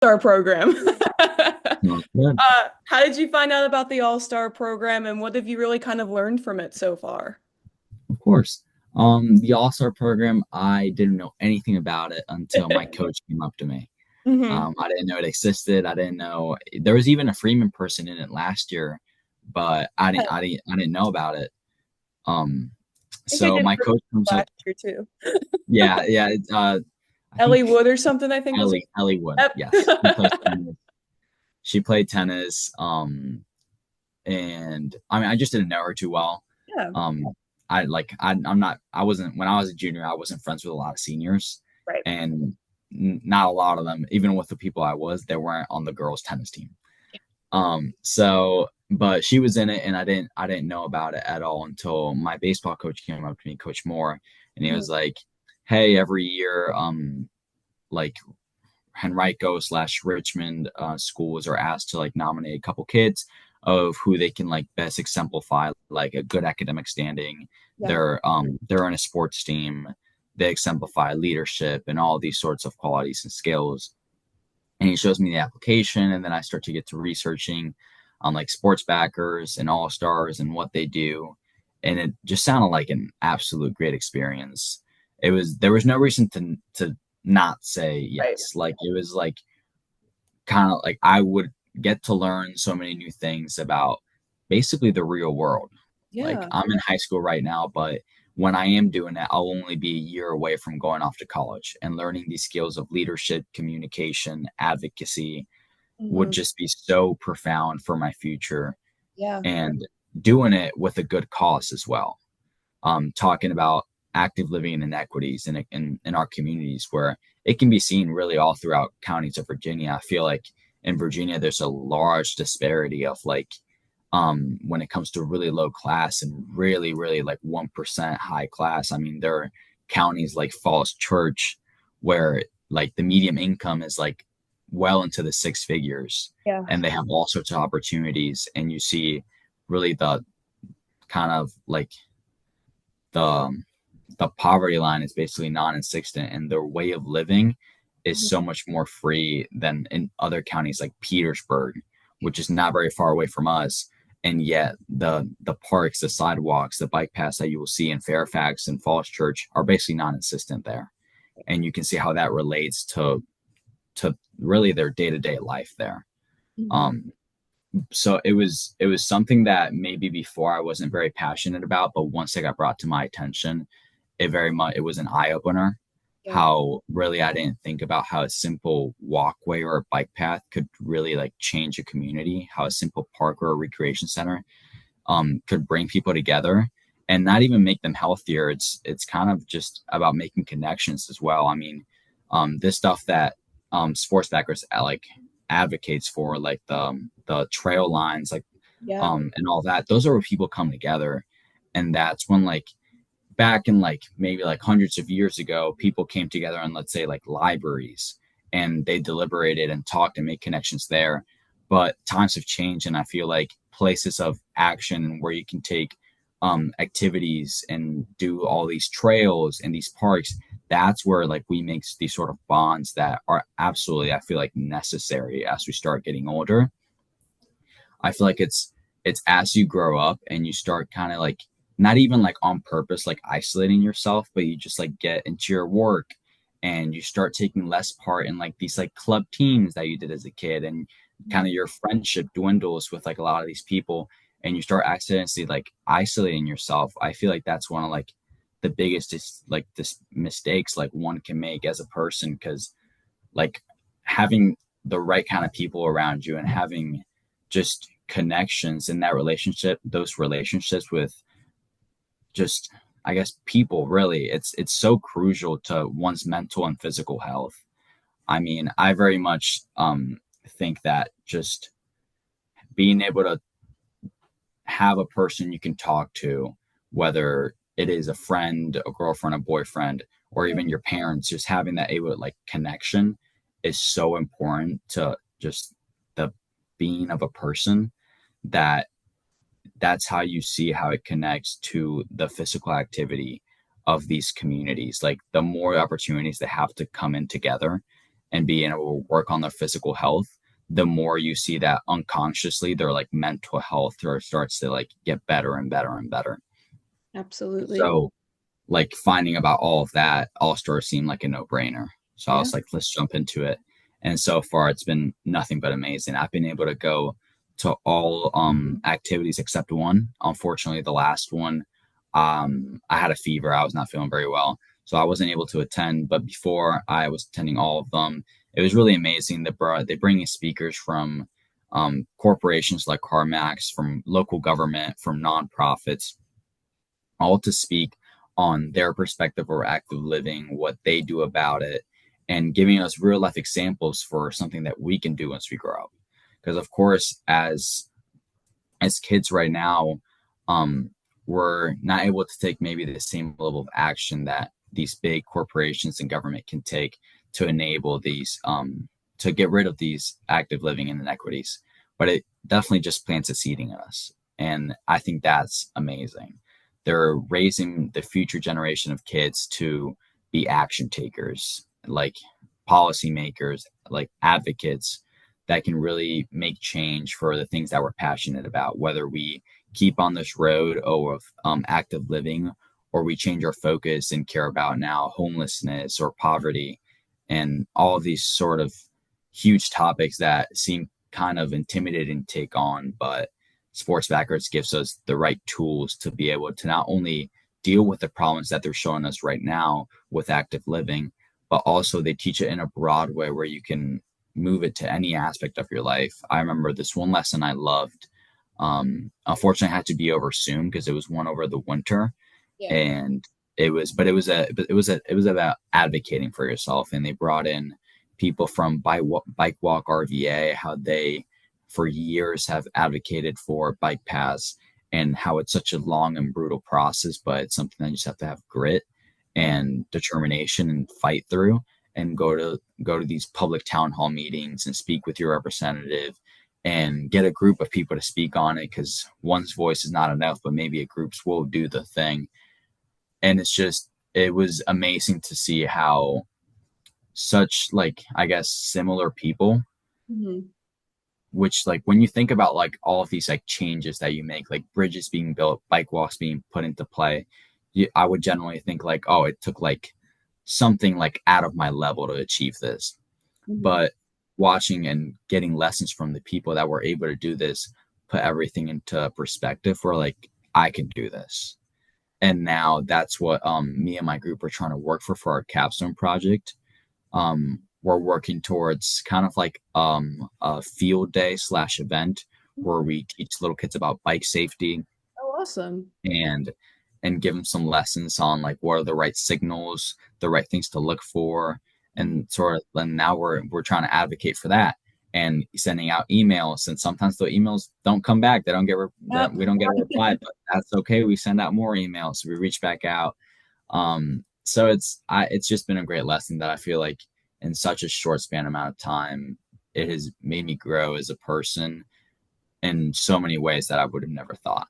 Star program. Sounds good. How did you find out about the All-Star program and what have you really kind of learned from it so far? Of course. The All-Star program, I didn't know anything about it until my coach came up to me. Hmm. I didn't know it existed. I didn't know there was even a Freeman person in it last year, but I didn't know about it. Um, I think I so did my coach comes up. last year too. Yeah, yeah. I Ellie think Wood or something, I think was Ellie Wood. her. Yes, she plays Yep. tennis. She played tennis. And I mean, I just didn't know her too well. Yeah, Um, I'm not, I wasn't, when I was a junior, I wasn't friends with a lot of seniors, right. and not a lot of them, even with the people I was, they weren't on the girls' tennis team. But she was in it, and I didn't know about it at all until my baseball coach came up to me, Coach Moore, and he Mhm. was like, "Hey, every year, like Henrico/Richmond schools are asked to like nominate a couple kids of who they can like best exemplify like a good academic standing. Yeah. They're in a sports team. They exemplify leadership and all these sorts of qualities and skills. And he shows me the application, and then I start to get to researching on like sports backers and all stars and what they do. And it just sounded like an absolute great experience. There was no reason to not say Right. yes. Like it was like kind of like I would get to learn so many new things about basically the real world. Like Yeah. I'm in high school right now, but when I am doing it, I'll only be a year away from going off to college, and learning these skills of leadership, communication, advocacy would Hmm. just be so profound for my future, Yeah. and doing it with a good cause as well. Talking about active living inequities in our communities where it can be seen really all throughout counties of Virginia. I feel like in Virginia, there's a large disparity of like, when it comes to really low class and really, really like 1% high class. I mean, there are counties like Falls Church where like the median income is like well into the six figures, Yeah. and they have all sorts of opportunities. And you see really the kind of like the the poverty line is basically non-existent, and their way of living is Mhm. so much more free than in other counties like Petersburg, which is not very far away from us. And yet the parks, the sidewalks, the bike paths that you will see in Fairfax and Falls Church are basically non-existent there. And you can see how that relates to really their day-to-day life there. Mhm. Um, so it was something that maybe before I wasn't very passionate about, but once it got brought to my attention, it was an eye opener. Yeah. How really I didn't think about how a simple walkway or a bike path could really like change a community. How a simple park or a recreation center could bring people together and not even make them healthier. It's kind of just about making connections as well. I mean, this stuff that sports backers like advocates for, like the trail lines, like Yeah. and all that. Those are where people come together, and that's when like back in like maybe like hundreds of years ago, people came together in, let's say, like libraries, and they deliberated and talked and made connections there. But times have changed, and I feel like places of action where you can take activities and do all these trails and these parks, that's where like we make these sort of bonds that are absolutely, I feel like, necessary as we start getting older. I feel like it's as you grow up and you start kind of like not even like on purpose like isolating yourself, but you just like get into your work and you start taking less part in like these like club teams that you did as a kid, and kind of your friendship dwindles with like a lot of these people, and you start accidentally like isolating yourself. I feel like that's one of like the biggest like this mistakes like one can make as a person, because like having the right kind of people around you and having just connections in that relationship, those relationships with just, I guess, people, really, it's so crucial to one's mental and physical health. I mean, I very much think that just being able to have a person you can talk to, whether it is a friend, a girlfriend, a boyfriend, or even your parents, just having that able like connection is so important to just the being of a person, that that's how you see how it connects to the physical activity of these communities. Like the more opportunities that have to come in together, and being able to work on their physical health, the more you see that unconsciously their like mental health starts to like get better and better and better. Absolutely. So like finding about all of that, All Star seemed like a no brainer. So I Yeah. was like, let's jump into it. And so far, it's been nothing but amazing. I've been able to go to all activities except one. Unfortunately, the last one, I had a fever. I was not feeling very well. So I wasn't able to attend. But before I was attending all of them, it was really amazing. They bring in speakers from corporations like CarMax, from local government, from nonprofits, all to speak on their perspective of active living, what they do about it, and giving us real life examples for something that we can do once we grow up. Because of course, as kids right now, um, we're not able to take maybe the same level of action that these big corporations and government can take to enable these to get rid of these active living inequities. But it definitely just plants a seed in us, and I think that's amazing. They're raising the future generation of kids to be action takers, like policymakers, like advocates that can really make change for the things that we're passionate about, whether we keep on this road of active living or we change our focus and care about now homelessness or poverty and all of these sort of huge topics that seem kind of intimidating to take on. But Sports Backwards gives us the right tools to be able to not only deal with the problems that they're showing us right now with active living, but also they teach it in a broad way where you can move it to any aspect of your life. I remember this one lesson I loved. Unfortunately, I had to be over soon because it was one over the winter, Yeah. and it was about advocating for yourself. And they brought in people from Bike Walk RVA, how they for years have advocated for bike paths and how it's such a long and brutal process, but it's something that you just have to have grit Yeah. and determination and fight through and go to these public town hall meetings and speak with your representative and get a group of people to speak on it because one's voice is not enough, but maybe a group's will do the thing. And it was amazing to see how such like I guess similar people, Mhm. which like when you think about like all of these like changes that you make, like bridges being built, bike walks being put into play, I would generally think like, oh, it took like something like out of my level to achieve this. Mhm. But watching and getting lessons from the people that were able to do this put everything into perspective where like I can do this. And now that's what me and my group are trying to work for our capstone project. We're working towards kind of like a field day slash event where we teach little kids about bike safety Oh, awesome. and give them some lessons on like what are the right signals, the right things to look for, Mhm. and sort of. And now we're trying to advocate for that and sending out emails. And sometimes the emails don't come back; they don't Yep. we don't get a reply, but that's okay. We send out more emails. We reach back out. So it's just been a great lesson that I feel like in such a short span amount of time, it has made me grow as a person in so many ways that I would have never thought.